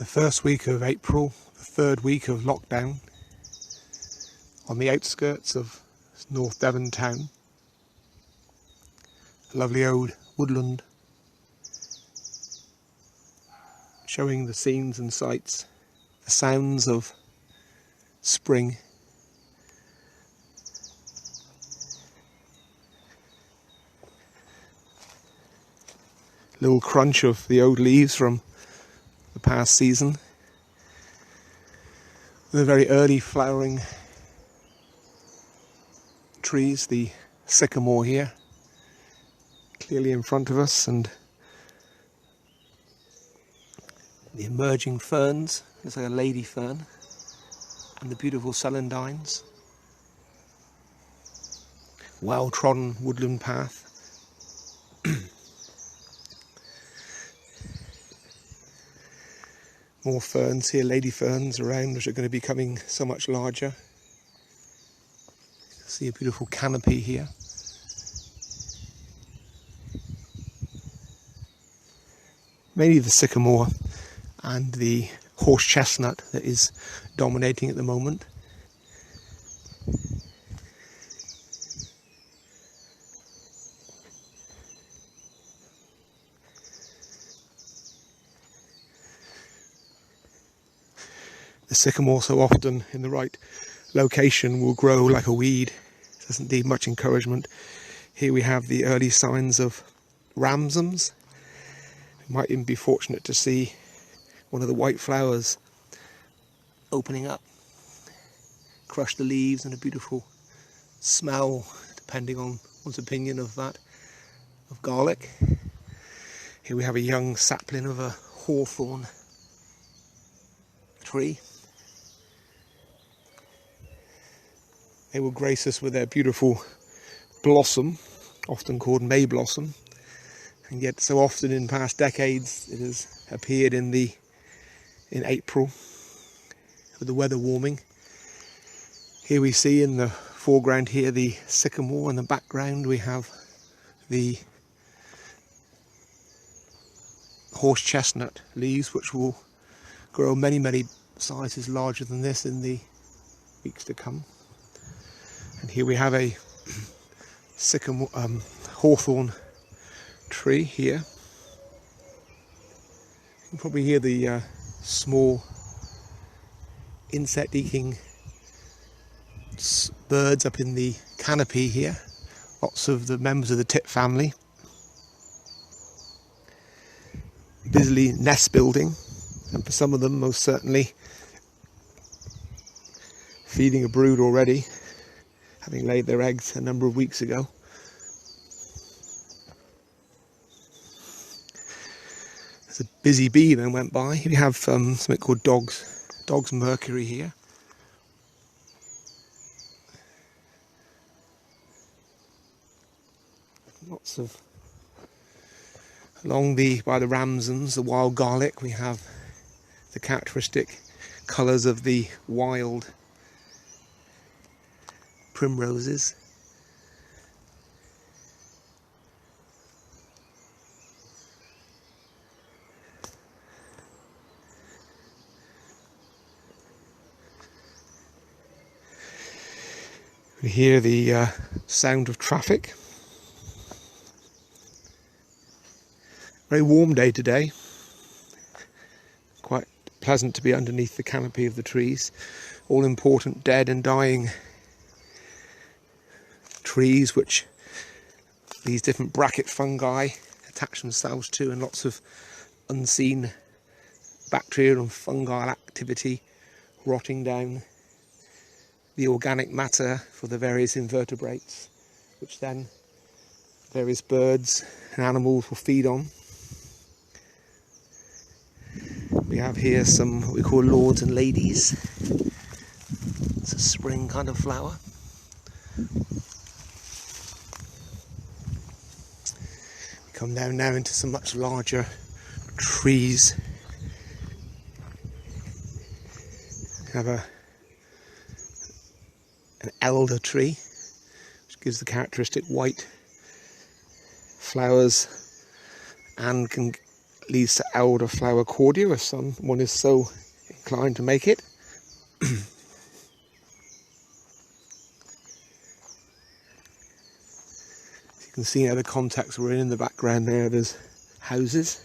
The first week of April, the third week of lockdown, on the outskirts of North Devon town, a lovely old woodland, showing the scenes and sights, the sounds of spring. Little crunch of the old leaves from the past season. The very early flowering trees, the sycamore here, clearly in front of us, and the emerging ferns. There's like a lady fern, and the beautiful celandines. Well-trodden woodland path. More ferns here, lady ferns around, which are going to be becoming so much larger. See a beautiful canopy here. Mainly the sycamore and the horse chestnut that is dominating at the moment. The sycamore, so often in the right location, will grow like a weed. It doesn't need much encouragement. Here we have the early signs of ramsons. We might even be fortunate to see one of the white flowers opening up, crush the leaves, and a beautiful smell, depending on one's opinion of that, of garlic. Here we have a young sapling of a hawthorn tree. They will grace us with their beautiful blossom, often called May blossom, and yet so often in past decades it has appeared in April with the weather warming. Here we see in the foreground here the sycamore, in the background we have the horse chestnut leaves, which will grow many sizes larger than this in the weeks to come. And here we have a sycamore, hawthorn tree here. You can probably hear the small insect-eating birds up in the canopy here. Lots of the members of the tit family busily nest building, and for some of them most certainly feeding a brood already, having laid their eggs a number of weeks ago. There's a busy bee then went by. We have something called dog's mercury here. Lots of, by the ramsons, the wild garlic, we have the characteristic colours of the wild primroses. We hear the sound of traffic. Very warm day today. Quite pleasant to be underneath the canopy of the trees. All important dead and dying trees, which these different bracket fungi attach themselves to, and lots of unseen bacterial and fungal activity rotting down the organic matter for the various invertebrates, which then various birds and animals will feed on. We have here some what we call lords and ladies. It's a spring kind of flower. We come down now into some much larger trees. We have an elder tree, which gives the characteristic white flowers and can leads to elderflower cordia if someone is so inclined to make it. You can see now the context we're in the background there, there's houses.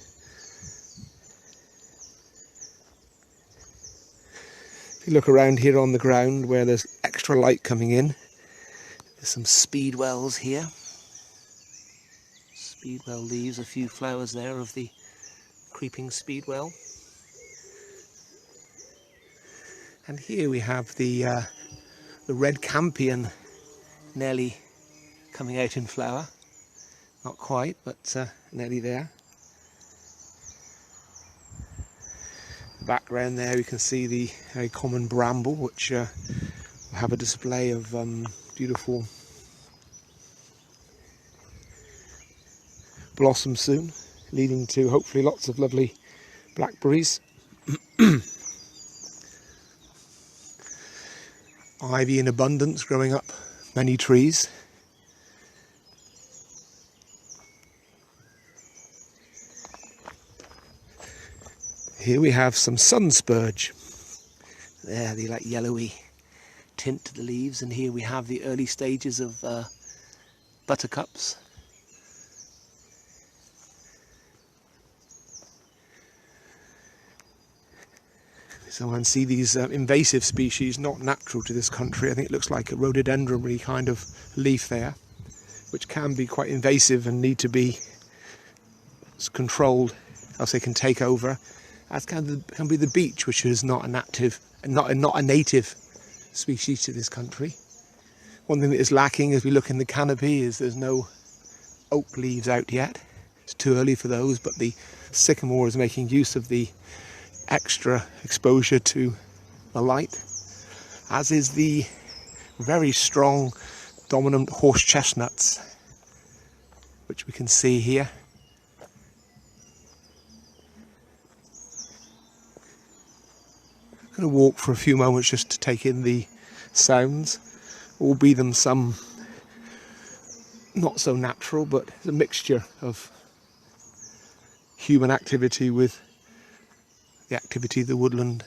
If you look around here on the ground where there's extra light coming in, there's some speedwells here. Speedwell leaves, a few flowers there of the creeping speedwell. And here we have the red campion nearly coming out in flower. Not quite, but nearly there. Background there we can see the very common bramble, which will have a display of beautiful blossom soon, leading to hopefully lots of lovely blackberries. Ivy in abundance growing up many trees. Here we have some sun spurge. There, the like yellowy tint to the leaves, and here we have the early stages of buttercups. So I can see these invasive species, not natural to this country. I think it looks like a rhododendron kind of leaf there, which can be quite invasive and need to be controlled, else they can take over. As can be the beech, which is not a native species to this country. One thing that is lacking as we look in the canopy is there's no oak leaves out yet. It's too early for those, but the sycamore is making use of the extra exposure to the light, as is the very strong dominant horse chestnuts, which we can see here. I'm going to walk for a few moments just to take in the sounds, albeit them some not so natural, but it's a mixture of human activity with the activity of the woodland